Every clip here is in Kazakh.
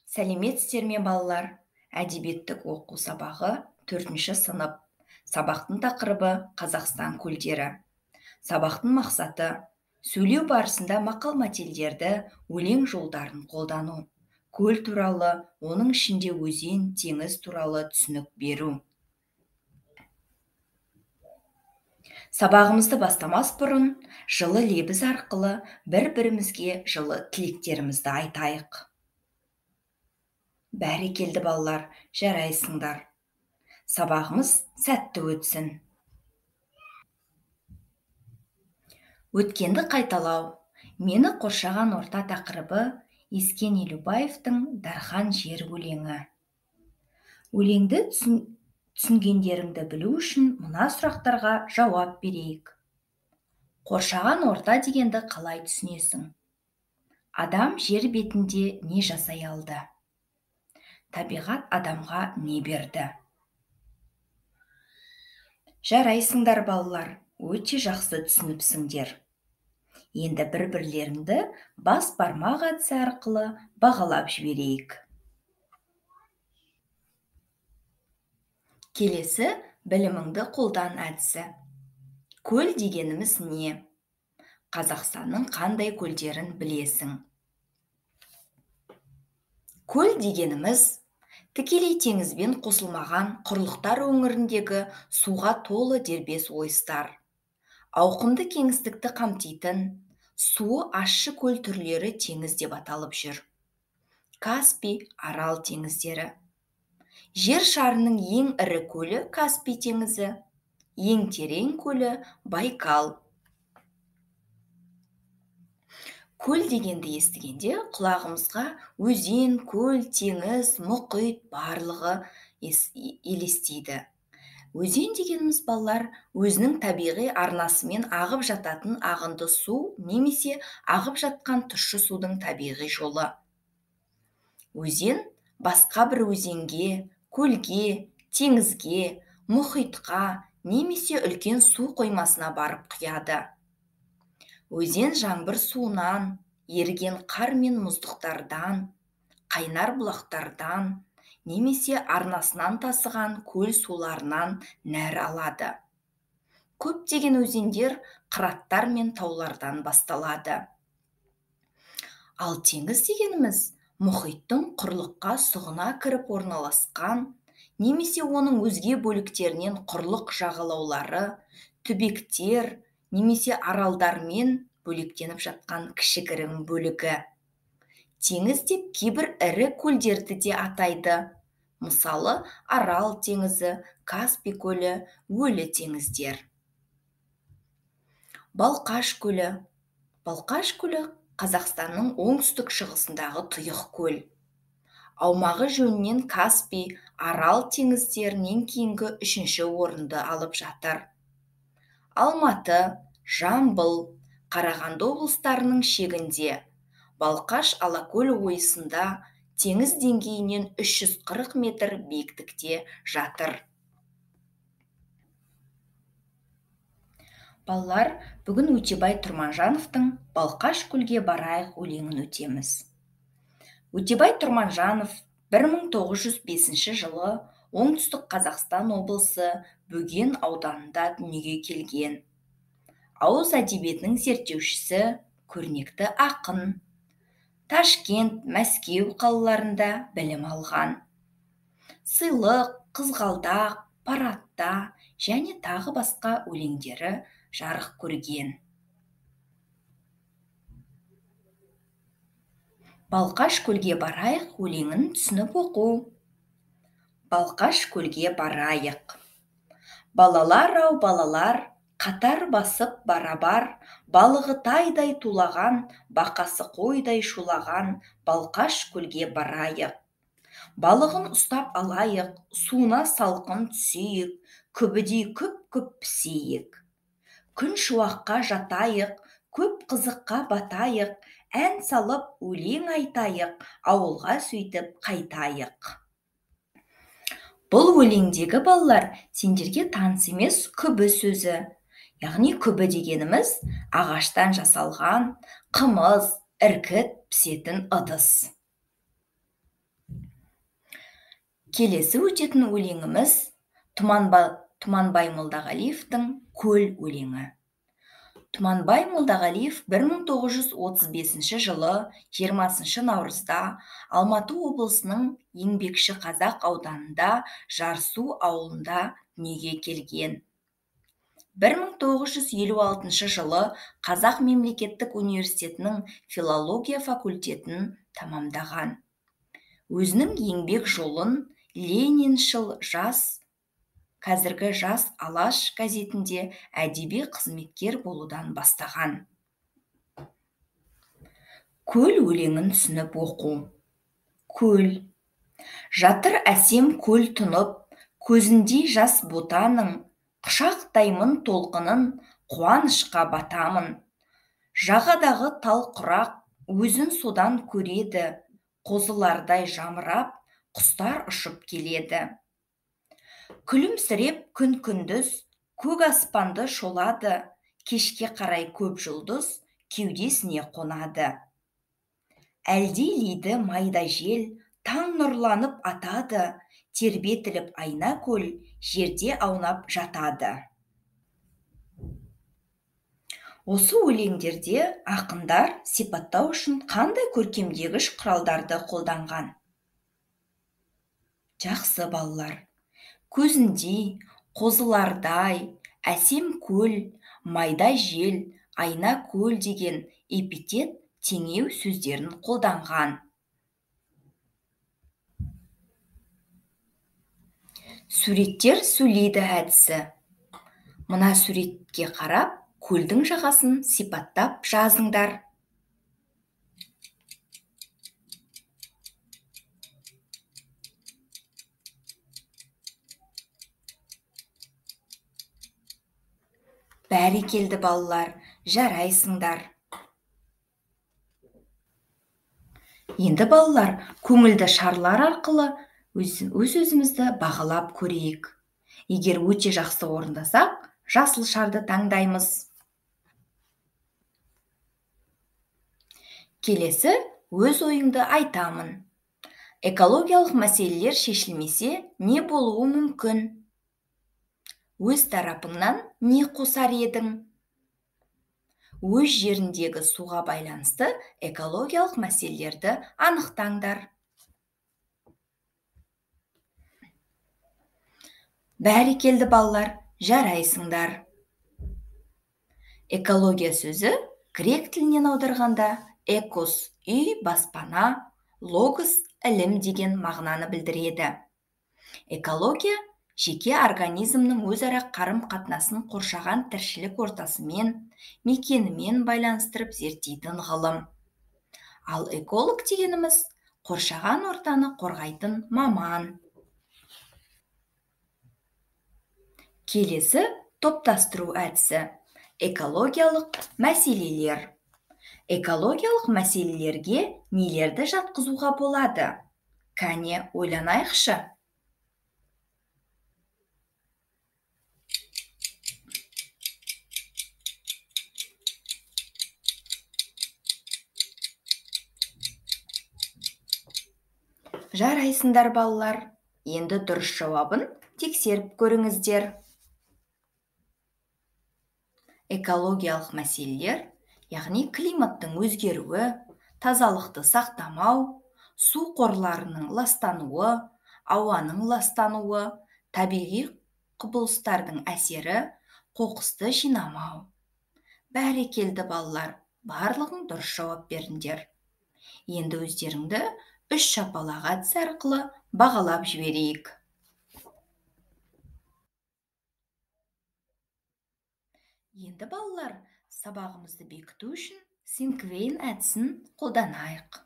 Сәлеметсіздер ме балалар? Әдебиеттік оқу сабағы 4-ші сынып. Сабақтың тақырыбы Қазақстан көлдері. Сабақтың мақсаты сөйлеу барысында мақал-мәтелдерді, өлең жолдарын қолдану. Көл туралы, оның ішінде өзен, теңіз туралы түсінік беру. Сабағымызды бастамас бұрын, жылы лебіз арқылы бір-бірімізге жылы тілектерімізді айтайық. Бәрекелді балалар, жарайсыңдар. Сабағымыз сәтті өтсін. Өткенді қайталау. Мені қоршаған орта тақырыбы Ескен Елубаевтың Дархан жер өлеңі. Өлеңді түсінгендеріңді білу үшін мына сұрақтарға жауап берейік. Қоршаған орта дегенді қалай түсінесің? Адам жер бетінде не жасай алды? Табиғат адамға не берді? Жарайсыңдар балалар, өте жақсы түсініпсіңдер. Енді бір-бірлеріңді бас бармақ әдісі арқылы бағалап жіберейік. Келесі біліміңді қолдан әдісі. Көл дегеніміз не? Қазақстанның қандай көлдерін білесің? Көл дегеніміз тікелей теңізбен қосылмаған құрлықтар өңіріндегі суға толы дербес ойыстар. Ауқымды кеңістікті қамтитын суы ащы көл түрлері теңіз деп аталып жүр. Каспий, Арал теңіздері. Жер шарының ең ірі көлі Каспий теңізі, ең терең көлі Байкал. Көл дегенді естігенде құлағымызға өзен, көл, теңіз, мұхит барлығы елестейді. Өзен дегеніміз балалар өзінің табиғи арнасымен ағып жататын ағынды су немесе ағып жатқан тұщы судың табиғи жолы. Өзен басқа бір өзенге, көлге, теңізге, мұхитқа немесе үлкен су қоймасына барып құяды. Өзен жаңбыр суынан, еріген қар мен мұздықтардан, қайнар бұлақтардан, немесе арнасынан тасыған көл суларынан нәр алады. Көптеген өзендер қыраттар мен таулардан басталады. Ал теңіз дегеніміз мұхиттың құрлыққа сұғына кіріп орналасқан, немесе оның өзге бөліктерінен құрлық жағалаулары, түбектер, немесе аралдармен бөлектеніп жатқан кішігірім бөлігі. Теңіз деп кейбір ірі көлдерді де атайды. Мысалы, Арал теңізі, Каспий көлі, Өлі теңіздер. Балқаш көлі. Балқаш көлі Қазақстанның оңтүстік шығысындағы тұйық көл. Аумағы жөнінен Каспий, Арал теңіздерінен кейінгі 3-ші орынды алып жатыр. Алматы, Жамбыл, Қарағанды облыстарының шегінде Балқаш Алакөл ойысында теңіз деңгейінен 340 метр биіктікте жатыр. Балалар, бүгін Өтебай Тұрманжановтың Балқаш көлге барайық өлеңін өтеміз. Өтебай Тұрманжанов 1905 жылы оңтүстік Қазақстан облысы Бөген ауданында дүниеге келген. Ауыз әдебиетінің зерттеушісі, көрнекті ақын. Ташкент, Мәскеу қалаларында білім алған. Сыйлық, қызғалдақ, паратта және тағы басқа өлеңдері жарық көрген. Балқаш көлге барайық өлеңін түсініп оқу. Балқаш көлге барайық. Балалар-ау балалар, қатар басып барабар, балығы тайдай тулаған, бақасы қойдай шулаған, Балқаш көлге барайық. Балығын ұстап алайық, суына салқын түсейік, күбідей күп-күп пісейік. Күн шуаққа жатайық, көп қызыққа батайық, ән салып өлең айтайық, ауылға сөйтіп қайтайық. Бұл өлеңдегі балалар сендерге таныс емес күбі сөзі. Яғни күбі дегеніміз ағаштан жасалған, қымыз, іркіт пісетін ыдыс. Келесі өтетін өлеңіміз Тұманбай Молдағалиевтің «Көл» өлеңі. Тұманбай Молдағалиев 1935 жылы 20 наурызда Алматы облысының Еңбекші Қазақ ауданында Жарсу ауылында дүниеге келген. 1956 жылы Қазақ мемлекеттік университетінің филология факультетін тамамдаған. Өзінің еңбек жолын Лениншіл жас, қазіргі Жас Алаш газетінде әдеби қызметкер болудан бастаған. Көл өлеңін түсініп оқу. Көл. Жатыр әсем көл тұнып, көзіндей жас ботаның, құшақтаймын толқынын, қуанышқа батамын. Жағадағы тал құрақ өзін содан көреді, қозылардай жамырап, құстар ұшып келеді. Күлімсіреп күн күндіз, көк аспанды шолады, кешке қарай көп жұлдыз кеудесіне қонады. Әлдейлейді майда жел, таң нұрланып атады, тербетіліп айна көл, жерде аунап жатады. Осы өлеңдерде ақындар сипаттау үшін қандай көркемдегіш құралдарды қолданған? Жақсы балалар. Көзіндей, қозылардай, әсем көл, майда жел, айна көл деген эпитет теңеу сөздерін қолданған. Суреттер сөйлейді әдісі. Мына суретке қарап, көлдің жағасын сипаттап жазыңдар. Бәрекелді балалар, жарайсыңдар. Енді балалар, көңілді шарлар арқылы өз-өзімізді бағалап көрейік. Егер өте жақсы орындасақ, жасыл шарды таңдаймыз. Келесі өз ойыңды айтамын. Экологиялық мәселелер шешілмесе, не болуы мүмкін? Өз тарапыңнан не қосар едің? Өз жеріндегі суға байланысты экологиялық мәселелерді анықтаңдар. Бәрекелді балалар, жарайсыңдар. Экология сөзі грек тілінен аударғанда экос – үй, баспана, логос – ілім деген мағынаны білдіреді. Экология жеке организмнің өзара қарым-қатынасын қоршаған тіршілік ортасымен, мекенімен байланыстырып зерттейтін ғылым. Ал эколог дегеніміз қоршаған ортаны қорғайтын маман. Келесі топтастыру әдісі. Экологиялық мәселелер. Экологиялық мәселелерге нелерді жатқызуға болады? Кәне, ойланайықшы. Жарайсыңдар балалар. Енді дұрыс жауабын тексеріп көріңіздер. Экологиялық мәселелер, яғни климаттың өзгеруі, тазалықты сақтамау, су қорларының ластануы, ауаның ластануы, табиғи құбылыстардың әсері, қоқысты жинамау. Бәрекелді балалар, барлығың дұрыс жауап бердіңдер. Енді өздеріңді 3 шапалақ әдісі арқылы бағалап жіберейік. Енді балалар, сабағымызды бекіту үшін Синквейн әдісін қолданайық.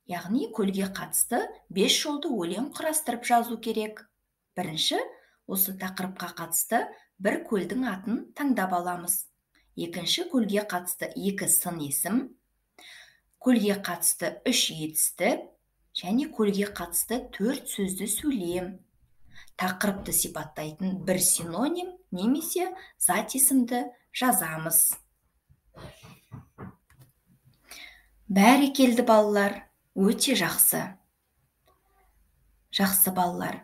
Яғни көлге қатысты 5 жолды өлең құрастырып жазу керек. Бірінші, осы тақырыпқа қатысты бір көлдің атын таңдап аламыз. Екінші, көлге қатысты 2 сын есім, көлге қатысты 3 етістік, және көлге қатысты 4 сөзді сөйлем. Тақырыпты сипаттайтын бір синоним немесе зат есімді жазамыз. Бәрекелді балалар, өте жақсы. Жақсы балалар,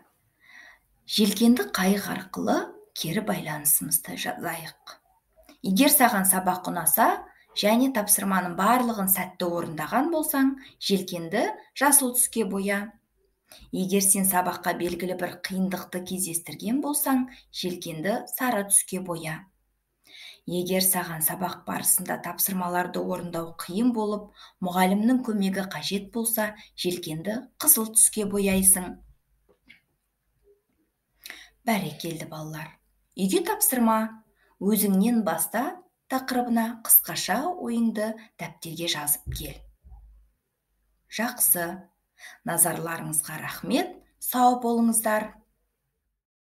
желкенді қайық арқылы кері байланысымызды жазайық. Егер саған сабақ ұнаса және тапсырманың барлығын сәтті орындаған болсаң, желкенді жасыл түске боя. Егер сен сабаққа белгілі бір қиындықты кездестірген болсаң, желкенді сары түске боя. Егер саған сабақ барысында тапсырмаларды орындау қиын болып, мұғалімнің көмегі қажет болса, желкенді қызыл түске бояйсың. Бәрекелді балалар. Үйге тапсырма өзіңнен баста тақырыбына қысқаша ойыңды дәптерге жазып кел. Жақсы. Назарларыңызға рахмет. Сау болыңыздар.